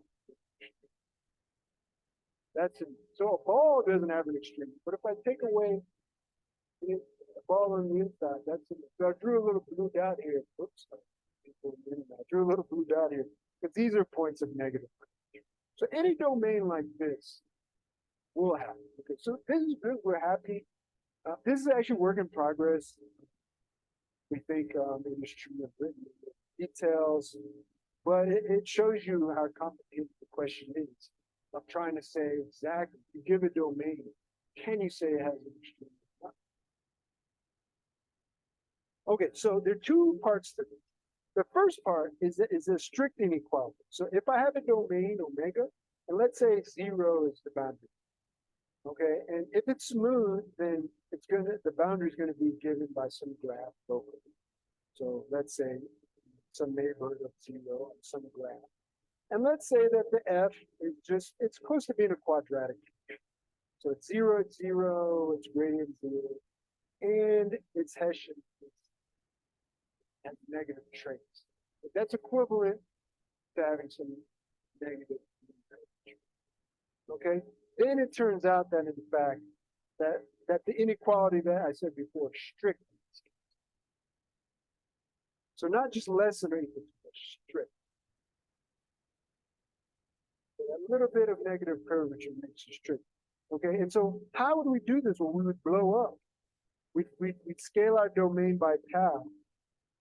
That's enough. So a ball doesn't have an extreme, but if I take away a ball on the inside, that's enough. So I drew a little blue dot here. Oops. I drew a little blue dot here because these are points of negative curvature. So any domain like this will happen. Okay, so this is good. We're happy. This is actually work in progress. We think industry have written details, but it shows you how complicated the question is. I'm trying to say exactly, you give a domain, can you say it has an extreme? Okay, so there are two parts to this. The first part is a strict inequality. So if I have a domain omega, and let's say 0 is the boundary. Okay, and if it's smooth, then the boundary is gonna be given by some graph locally. So let's say some neighborhood of 0 on some graph. And let's say that the f is it's close to being a quadratic. So it's 0, it's greater than 0, and it's Hessian, and negative traits. But that's equivalent to having some negative. Okay, then it turns out that in fact that the inequality that I said before is strict. So not just less than or equal to, but strict. So a little bit of negative curvature makes it strict. Okay, and so how would we do this? Well, we would blow up. We'd scale our domain by tau,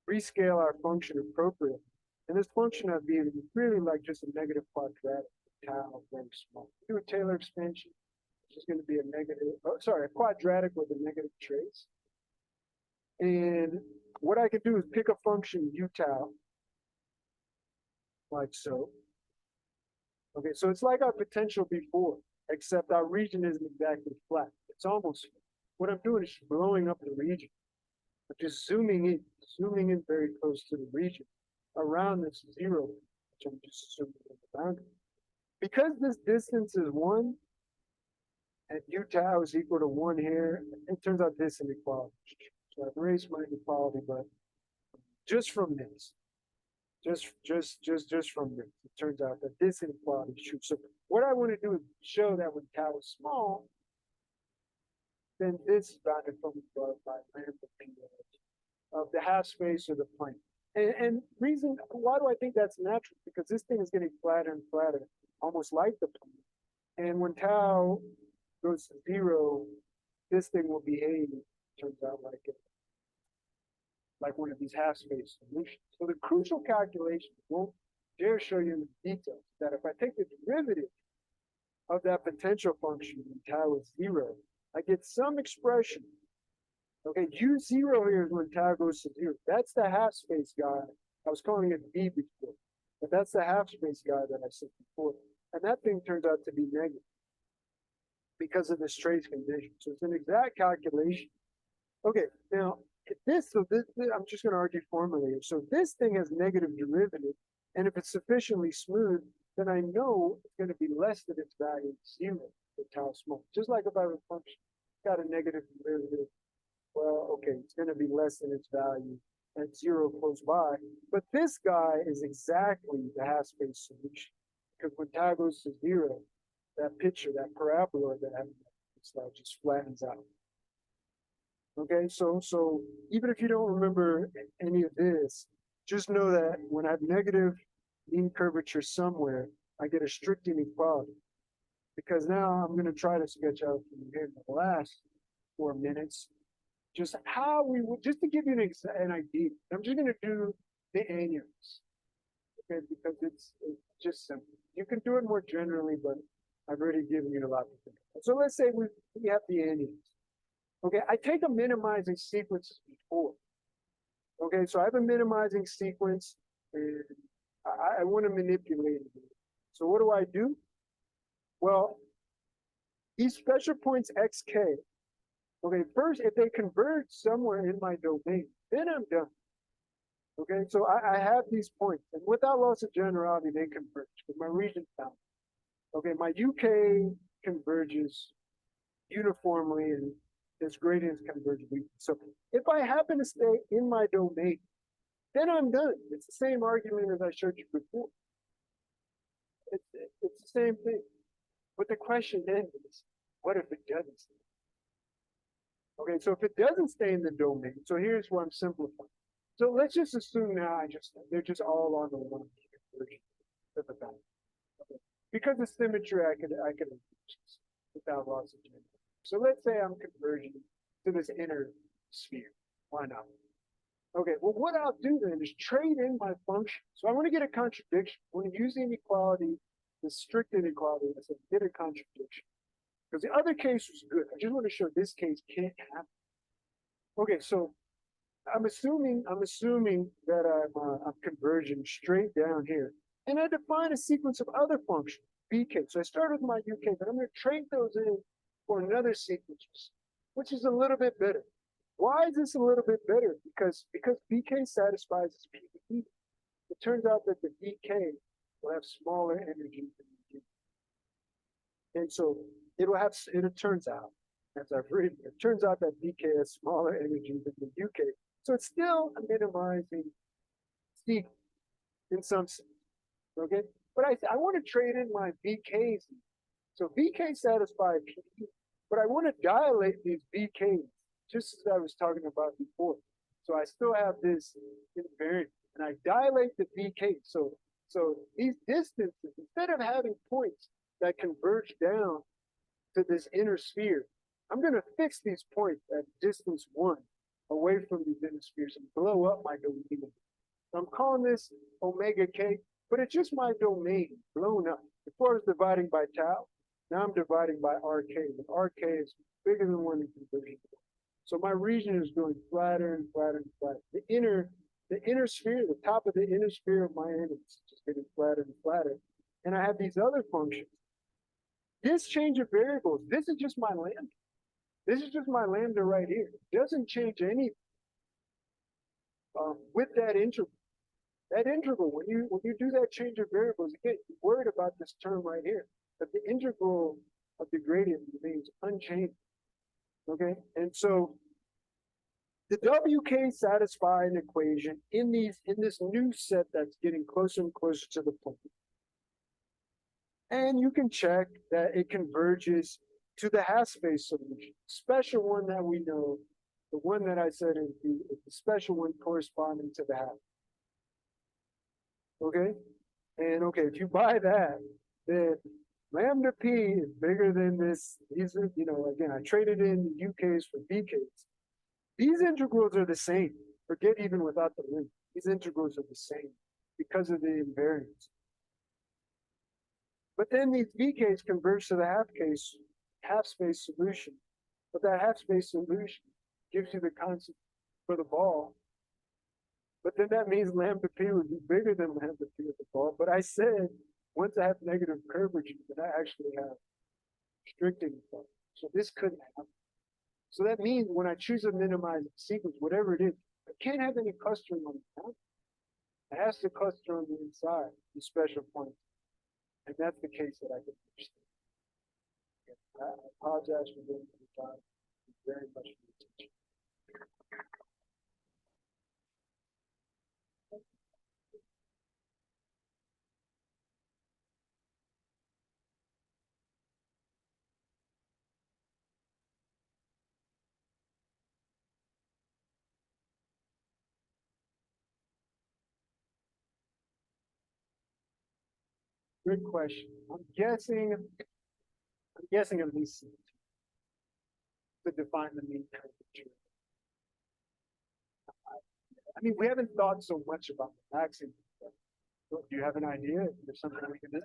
rescale our function appropriately. And this function would be really like just a negative quadratic, tau, very small. Do a Taylor expansion, which is going to be a quadratic with a negative trace. And what I can do is pick a function u tau, like so. Okay, so it's like our potential before, except our region isn't exactly flat. It's almost, what I'm doing is blowing up the region. I'm just zooming in very close to the region around this 0, which I'm just assuming is the boundary. Because this distance is 1, and u tau is equal to 1 here, it turns out this inequality. So I've erased my inequality, but just from this, just from this, it turns out that this inequality is true. So what I want to do is show that when tau is small, then this is bounded from above by lambda p of the half space or the plane. And reason why do I think that's natural? Because this thing is getting flatter and flatter, almost like the plane. And when tau goes to 0, this thing will behave, turns out, like one of these half space solutions. So the crucial calculation won't dare show you in the details that if I take the derivative of that potential function when tau is 0, I get some expression. Okay, u0 here is when tau goes to 0. That's the half space guy. I was calling it B before, but that's the half space guy that I said before. And that thing turns out to be negative because of this trace condition. So it's an exact calculation. Okay, now I'm just going to argue formally. So this thing has negative derivative, and if it's sufficiently smooth, then I know it's going to be less than its value 0 for tau small. Just like if I have a function got a negative derivative, well, okay, it's going to be less than its value at 0 close by. But this guy is exactly the half space solution, because when tau goes to 0, that picture, that parabola that I have in the slide just flattens out. Okay, so even if you don't remember any of this, just know that when I have negative mean curvature somewhere, I get a strict inequality. because now I'm going to try to sketch out for you here in the last 4 minutes just how we would, just to give you an idea. I'm just going to do the annuals, okay, because it's just simple. You can do it more generally, but I've already given you a lot to think about. So let's say we have the annuals. Okay, I take a minimizing sequence before. Okay, so I have a minimizing sequence and I want to manipulate it. So what do? Well, these special points xk, okay, first, if they converge somewhere in my domain, then I'm done. Okay, so I have these points, and without loss of generality, they converge, because my region's bound. Okay, my UK converges uniformly, and its gradients converge weakly. So if I happen to stay in my domain, then I'm done. It's the same argument as I showed you before. It's the same thing. But the question then is, what if it doesn't stay? Okay, so if it doesn't stay in the domain, so here's where I'm simplifying. So let's just assume now they're just all on the one conversion of the bound. Okay. Because of symmetry, I could without loss of generality. So let's say I'm converging to this inner sphere. Why not? Okay, well, what I'll do then is trade in my function. So I want to get a contradiction. When you use the inequality, the strict inequality, I said get a contradiction. Because the other case was good. I just want to show this case can't happen. Okay, so I'm assuming that I'm converging straight down here, and I define a sequence of other functions, bk. So I start with my uk, but I'm going to trade those in for another sequence, which is a little bit better. Why is this a little bit better? Because bk satisfies this PDE. It turns out that the bk will have smaller energy than the UK. And so it turns out, as I've written, it turns out that bk has smaller energy than the UK. So it's still a minimizing sequence in some sense, okay? But I want to trade in my BKs. So BK satisfy PE, but I want to dilate these BKs, just as I was talking about before. So I still have this invariant, and I dilate the BK. So these distances, instead of having points that converge down to this inner sphere, I'm going to fix these points at distance 1 away from these inner spheres and blow up my domain. So I'm calling this omega k, but it's just my domain blown up. Before I was dividing by tau, now I'm dividing by rk, and rk is bigger than 1 in conversion. So my region is going flatter and flatter and flatter. The inner sphere, the top of the inner sphere of my end is just getting flatter and flatter. And I have these other functions. This change of variables, this is just my lambda. This is just my lambda right here. It doesn't change anything with that integral. That integral, when you do that change of variables, again, you're worried about this term right here, but the integral of the gradient remains unchanged. Okay, and so the WK satisfy an equation in this new set that's getting closer and closer to the point. And you can check that it converges to the half-space solution, special one that we know, the one that I said is the special one corresponding to the half. Okay, and okay, if you buy that, then lambda p is bigger than this. These are, again, I traded in the UKs for BKs. These integrals are the same. Forget even without the limit. These integrals are the same because of the invariance. But then these BKs converge to the half-space solution. But that half-space solution gives you the constant for the ball. But then that means lambda p would be bigger than lambda p of the ball. But I said, once I have negative curvature, that I actually have restricting effect. So this couldn't happen. So that means when I choose a minimizing sequence, whatever it is, I can't have any clustering on the outside. It has to cluster on the inside, the special points. And that's the case that I can understand. I apologize for being the time. Very much for your attention. Good question. I'm guessing I'm guessing at least 17 to define the mean curvature. I mean, we haven't thought so much about the maximum. Do you have an idea? Is there something we can do?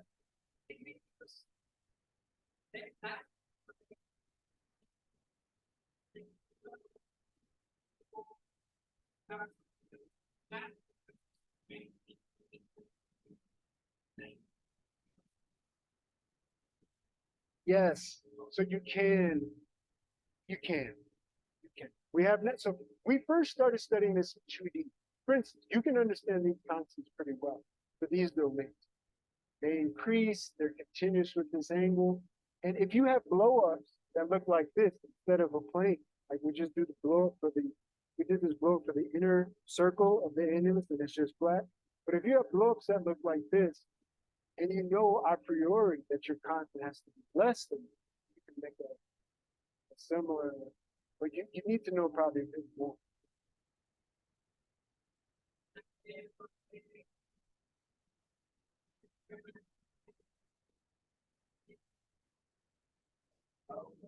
Yes. So you can. We have net. So we first started studying this in 2D. For instance, you can understand these constants pretty well for these domains. They increase, they're continuous with this angle. And if you have blow-ups that look like this instead of a plane, like we just do the blow up for the, we did this blow up for the inner circle of the annulus and it's just flat. But if you have blow-ups that look like this, and you know a priori that your constant has to be less than, you can make a similar, but you need to know probably a bit more.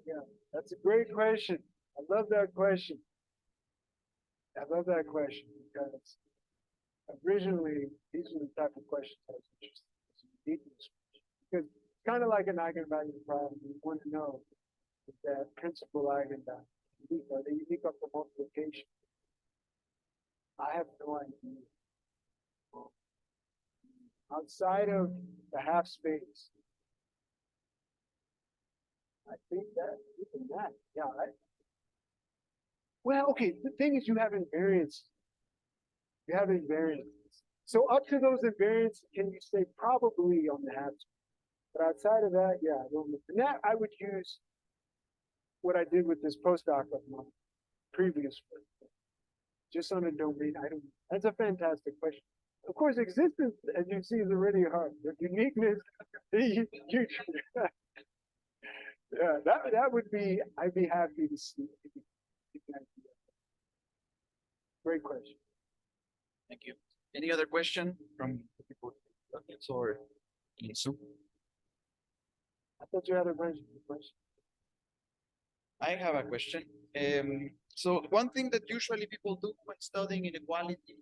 Yeah, that's a great question. I love that question. I love that question because originally these are the type of questions I was interested in. Because kind of like an eigenvalue problem, you want to know if that principal eigenvalue unique, are they unique up to multiplication? I have no idea. Outside of the half space, I think that even that, yeah. Well, okay. The thing is, you have invariance. You have invariance. So up to those invariants, can you say probably on the half space? But outside of that, yeah, I don't know. And that I would use what I did with this postdoc of my previous work. Just on a domain, I don't. That's a fantastic question. Of course, existence, as you see, is already hard. The uniqueness, you, yeah, that would be. I'd be happy to see. Great question. Thank you. Any other question from the people in the audience or in Zoom? I thought you had a question. I have a question. So one thing that usually people do when studying inequality,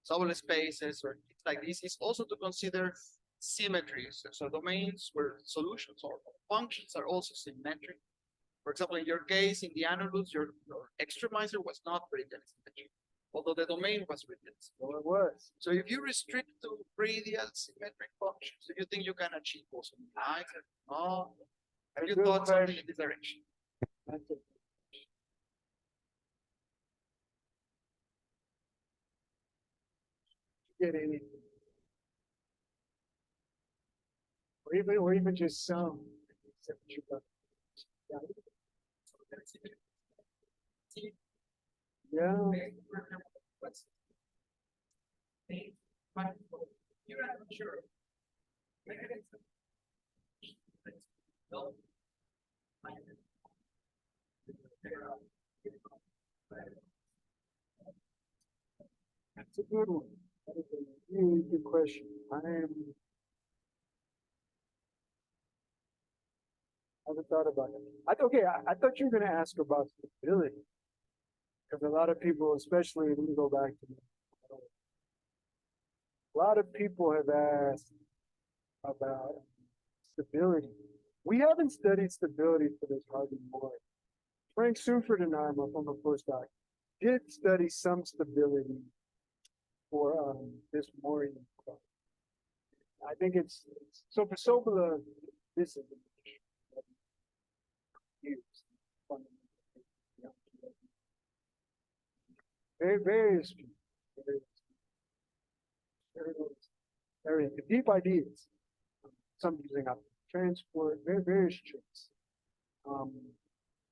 solid spaces or things like this is also to consider symmetries. So domains where solutions or functions are also symmetric. For example, in your case, in the annulus, your extremizer was not written symmetric, although the domain was written. Well, it was. So if you restrict to radial symmetric functions, do you think you can achieve also lines? No. Have you thought something in this direction? That's it. Get anything. Or even just some. Yeah. You're not sure. That's a good one. That is a really good question. I haven't thought about it. Okay, I thought you were going to ask about stability. Because a lot of people, especially, let me go back to a lot of people have asked about stability. We haven't studied stability for this Hardy-Morrey. Frank Suford and I, my former postdoc, did study some stability for this Morrey. I think it's so for Sobola, this is various deep ideas. Some using up transport, various tricks.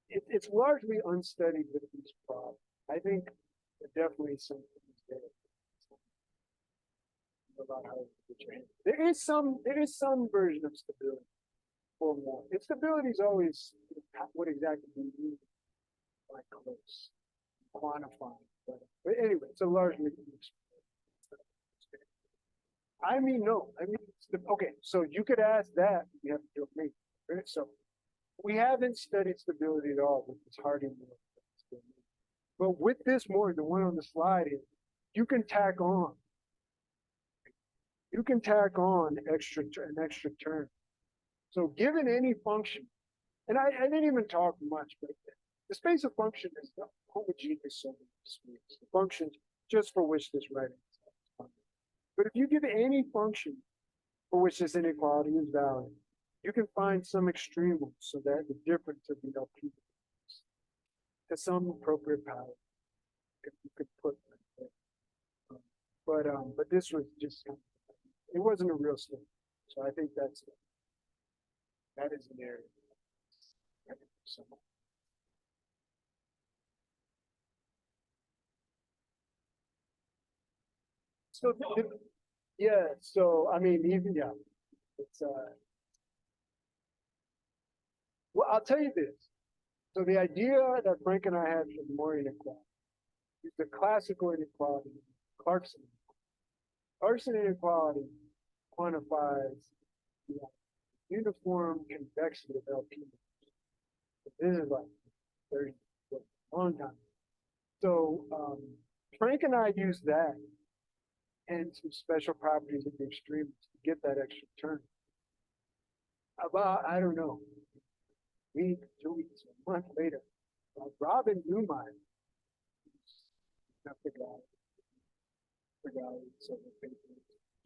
It's largely unstudied with these problems. I think there definitely some things there. About how there is some version of stability or more. If stability is always what exactly do you mean by close, quantifying. But anyway, it's a largely I mean, no. I mean, okay. So you could ask that. You have to do me. So We haven't studied stability at all with this Hardy-Morrey. But with this Morrey, the one on the slide here, you can tack on. You can tack on an extra term. So given any function, and I didn't even talk much, but the space of function is the homogeneous sum of space. The functions just for which this writing is. But if you give any function for which this inequality is valid, you can find some extremals so that the difference of the LP to some appropriate power, if you could put that there. But this was just, it wasn't a real statement. So I think that is an area. So yeah, so I mean, even yeah, it's well, I'll tell you this. So the idea that Frank and I had for the Morrey inequality is the classical inequality, Clarkson. Clarkson inequality quantifies the uniform convexity of LP. This is like 30, long time. So Frank and I used that and some special properties of the extremes to get that extra term. About, I don't know, a week, 2 weeks, a month later, Robin Newman, I forgot,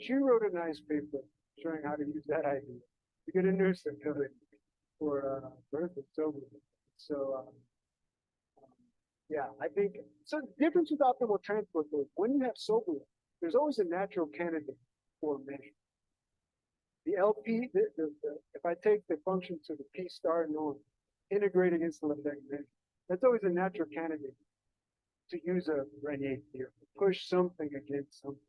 she wrote a nice paper showing how to use that idea to get a new stability for birth and so on. So yeah, I think so. The difference with optimal transport is when you have sober, there's always a natural candidate for measure. The LP, if I take the function to the P star norm, integrate against the Lebesgue measure, that's always a natural candidate to use a Renier theorem, push something against something.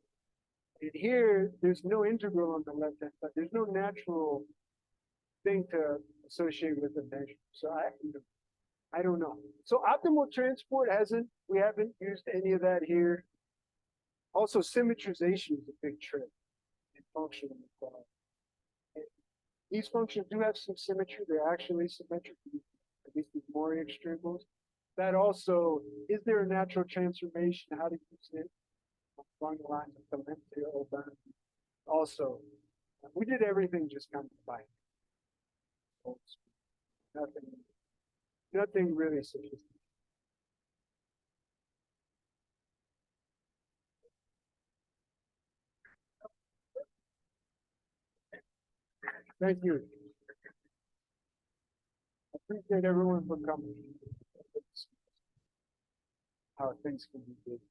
And here, there's no integral on the left-hand side. There's no natural thing to associate with the measure. So I don't know. So optimal transport we haven't used any of that here. Also, symmetrization is a big trick in functional inequality. These functions do have some symmetry. They're actually symmetric, at least these Morrey extremals. That also, is there a natural transformation? How to use it? Along the lines of Clemente or Hölder. Also, we did everything just kind of by nothing really sophisticated. Thank you. I appreciate everyone for coming. How things can be good.